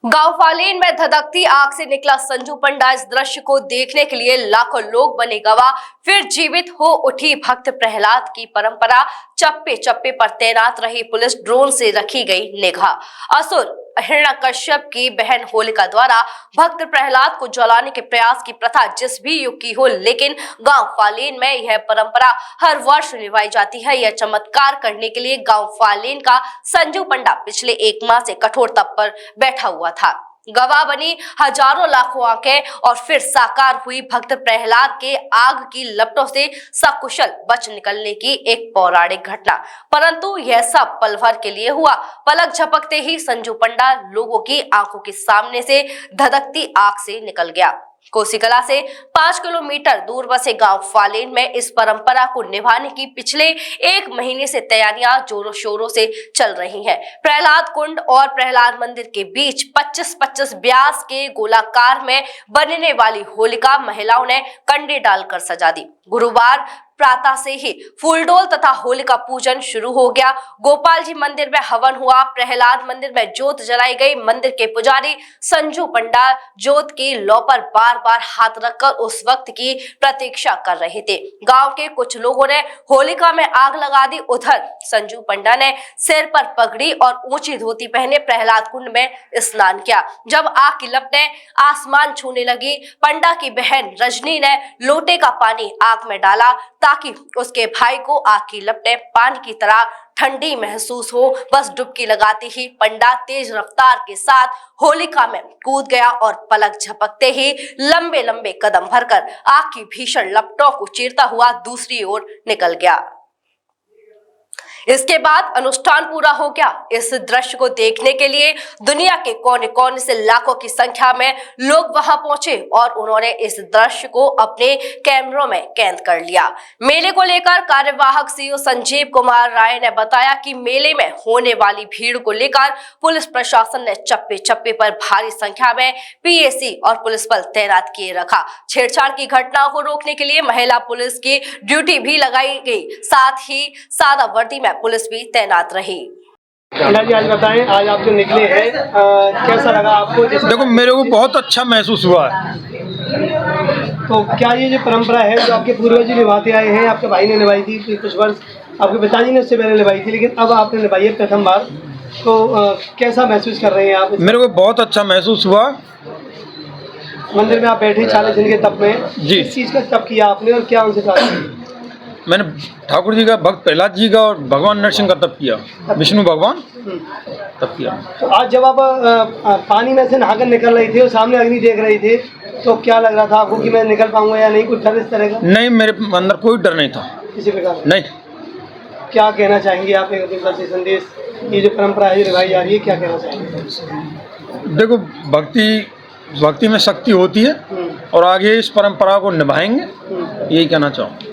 गांव फालेन में धधकती आग से निकला संजू पंडा। इस दृश्य को देखने के लिए लाखों लोग बने गवाह। फिर जीवित हो उठी भक्त प्रहलाद की परंपरा। चप्पे चप्पे पर तैनात रही पुलिस, ड्रोन से रखी गई निगाह। असुर हिरण्यकश्यप की बहन होलिका द्वारा भक्त प्रहलाद को जलाने के प्रयास की प्रथा जिस भी युग की हो, लेकिन गांव फालेन में यह परंपरा हर वर्ष निभाई जाती है। यह चमत्कार करने के लिए गांव फालेन का संजू पंडा पिछले 1 माह से कठोर तप पर बैठा हुआ था। गवाह बनी हजारों लाखों आंखें और फिर साकार हुई भक्त प्रहलाद के आग की लपटों से सकुशल बच निकलने की एक पौराणिक घटना। परंतु यह सब पल भर के लिए हुआ। पलक झपकते ही संजू पंडा लोगों की आंखों के सामने से धधकती आग से निकल गया। कोसीकला से 5 किलोमीटर दूर बसे गांव फालेन में इस परंपरा को निभाने की पिछले 1 महीने से तैयारियां जोरों शोरों से चल रही हैं। प्रहलाद कुंड और प्रहलाद मंदिर के बीच 25-25 व्यास के गोलाकार में बनने वाली होलिका महिलाओं ने कंडे डालकर सजा दी। गुरुवार प्रातः से ही फूलडोल तथा होलिका पूजन शुरू हो गया। गोपाल जी मंदिर में हवन हुआ, प्रहलाद मंदिर में जोत जलाई गई। मंदिर के पुजारी संजू पंडा जोत की लौ पर बार बार हाथ रखकर उस वक्त की प्रतीक्षा कर रहे थे। गांव के कुछ लोगों ने होलिका में आग लगा दी। उधर संजू पंडा ने सिर पर पगड़ी और ऊंची धोती पहने प्रहलाद कुंड में स्नान किया। जब आग की लपटें आसमान छूने लगी, पंडा की बहन रजनी ने लोटे का पानी आग में डाला ताकि उसके भाई को आग की लपटें पानी की तरह ठंडी महसूस हो। बस डुबकी लगाते ही पंडा तेज रफ्तार के साथ होलिका में कूद गया और पलक झपकते ही लंबे लंबे कदम भरकर आग की भीषण लपटों को चीरता हुआ दूसरी ओर निकल गया। इसके बाद अनुष्ठान पूरा हो गया। इस दृश्य को देखने के लिए दुनिया के कोने कोने से लाखों की संख्या में लोग वहां पहुंचे और उन्होंने इस दृश्य को अपने कैमरों में कैद कर लिया। मेले को लेकर कार्यवाहक सीईओ संजीव कुमार राय ने बताया कि मेले में होने वाली भीड़ को लेकर पुलिस प्रशासन ने चप्पे चप्पे पर भारी संख्या में पीएसी और पुलिस बल तैनात किए रखा। छेड़छाड़ की घटनाओं को रोकने के लिए महिला पुलिस की ड्यूटी भी लगाई गई, साथ ही सादा वर्दी में पुलिस भी तैनात रही। जी आज बताएं, आज आप जो निकले हैं कैसा लगा आपको? देखो मेरे को बहुत अच्छा महसूस हुआ है। तो क्या ये जो परंपरा है जो आपके पूर्वज निभाते आए हैं, आपके भाई ने निभाई थी कुछ वर्ष, आपके पिताजी ने उससे पहले निभाई थी, लेकिन अब आपने निभाई है प्रथम बार, तो कैसा महसूस कर रहे हैं आप? मेरे को बहुत अच्छा महसूस हुआ। मंदिर में आप बैठे 40 दिन के तप में जी, किस चीज़ का तप किया आपने और क्या उनसे प्राप्त? मैंने ठाकुर जी का, भक्त प्रहलाद जी का और भगवान नरसिंह का तप किया, विष्णु भगवान तप किया। तो आज जब आप पानी में से नहाकर निकल रहे थे और सामने अग्नि देख रहे थे, तो क्या लग रहा था आपको कि मैं निकल पाऊंगा या नहीं? कुछ डर इस तरह का? नहीं, मेरे अंदर कोई डर नहीं था किसी प्रकार? नहीं। क्या कहना चाहेंगे आप एक से संदेश, ये जो परंपरा है जो निभाई जा रही है, क्या कहना चाहेंगे? देखो भक्ति में शक्ति होती है और आगे इस परंपरा को निभाएंगे, यही कहना चाहूँ।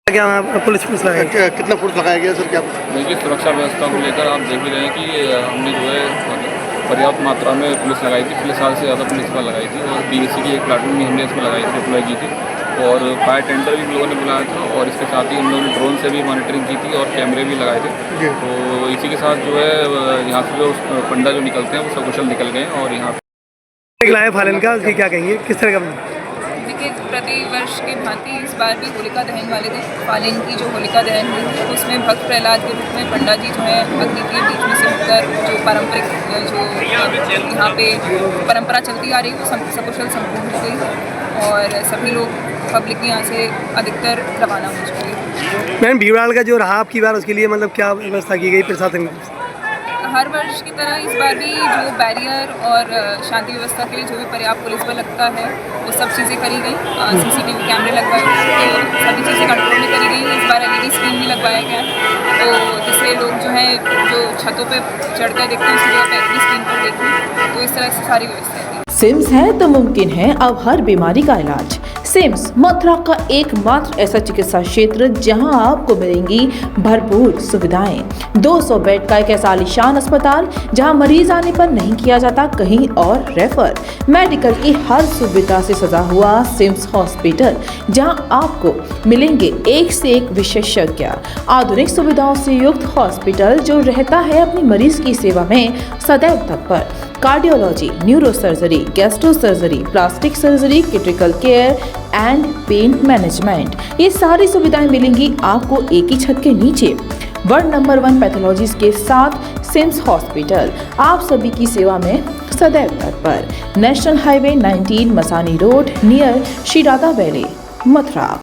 क्या पुलिस कितना फोर्स लगाया गया सर? क्या देखिए, सुरक्षा व्यवस्था को लेकर आप देख भी रहे हैं कि हमने जो है पर्याप्त मात्रा में पुलिस लगाई थी। पिछले साल से ज़्यादा पुलिस पर लगाई थी और पीएसी की एक प्लाटून भी हमने इसमें लगाई थी, डिप्लॉय की थी, और फायर टेंडर भी हम लोगों ने बुलाया था और इसके साथ ही हम लोगों ने ड्रोन से भी मॉनिटरिंग की थी और कैमरे भी लगाए थे। तो इसी के साथ जो है यहाँ से जो पंडा जो निकलते हैं वो सकुशल निकल गए और यहाँ निकला है फालेन का, उसकी क्या कहेंगे, किस तरह का? देखिए, प्रति वर्ष की भांति इस बार भी होलिका दहन वाले दिन फालेन की जो होलिका दहन हुई, उसमें भक्त प्रहलाद के रूप में पंडा जी जो है अग्नि के बीच में से होकर जो पारंपरिक जो यहाँ पे परंपरा चलती आ रही है वो सकुशल संपूर्ण हो गई और सभी लोग पब्लिक यहाँ से अधिकतर रवाना हो चुके हैं। मैम, भीड़ का जो रहा आपकी बार, उसके लिए मतलब क्या व्यवस्था की गई प्रशासन? हर वर्ष की तरह इस बार भी जो बैरियर और शांति व्यवस्था के लिए जो भी पर्याप्त पुलिस बल लगता है वो सब चीज़ें करी गई। सीसीटीवी कैमरे लगवाए गए, तो सभी चीज़ें कंट्रोल में करी गई। इस बार एलईडी स्क्रीन भी लगवाया गया, तो जिससे लोग जो है जो छतों पे चढ़कर देखते हैं उसी जगह पर एलईडी स्क्रीन पर देखें, तो इस तरह से सारी व्यवस्था है। सिम्स है तो मुमकिन है अब हर बीमारी का इलाज। सिम्स मथुरा का एकमात्र ऐसा चिकित्सा क्षेत्र जहां आपको मिलेंगी भरपूर सुविधाएं। 200 बेड का एक ऐसा आलीशान अस्पताल जहां मरीज आने पर नहीं किया जाता कहीं और रेफर। मेडिकल की हर सुविधा से सजा हुआ सिम्स हॉस्पिटल जहां आपको मिलेंगे एक से एक विशेषज्ञ। आधुनिक सुविधाओं से युक्त हॉस्पिटल जो रहता है अपनी मरीज की सेवा में सदैव तत्पर। Cardiology, neurosurgery, gastro surgery, plastic surgery, critical care and pain management, ये सारी सुविधाएं मिलेंगी आपको एक ही छत के नीचे। वर्ल्ड नंबर 1 पैथोलॉजीज के साथ सिम्स हॉस्पिटल आप सभी की सेवा में सदैव तत्पर। National highway 19 Masani road near Shri Radha valley, Mathura.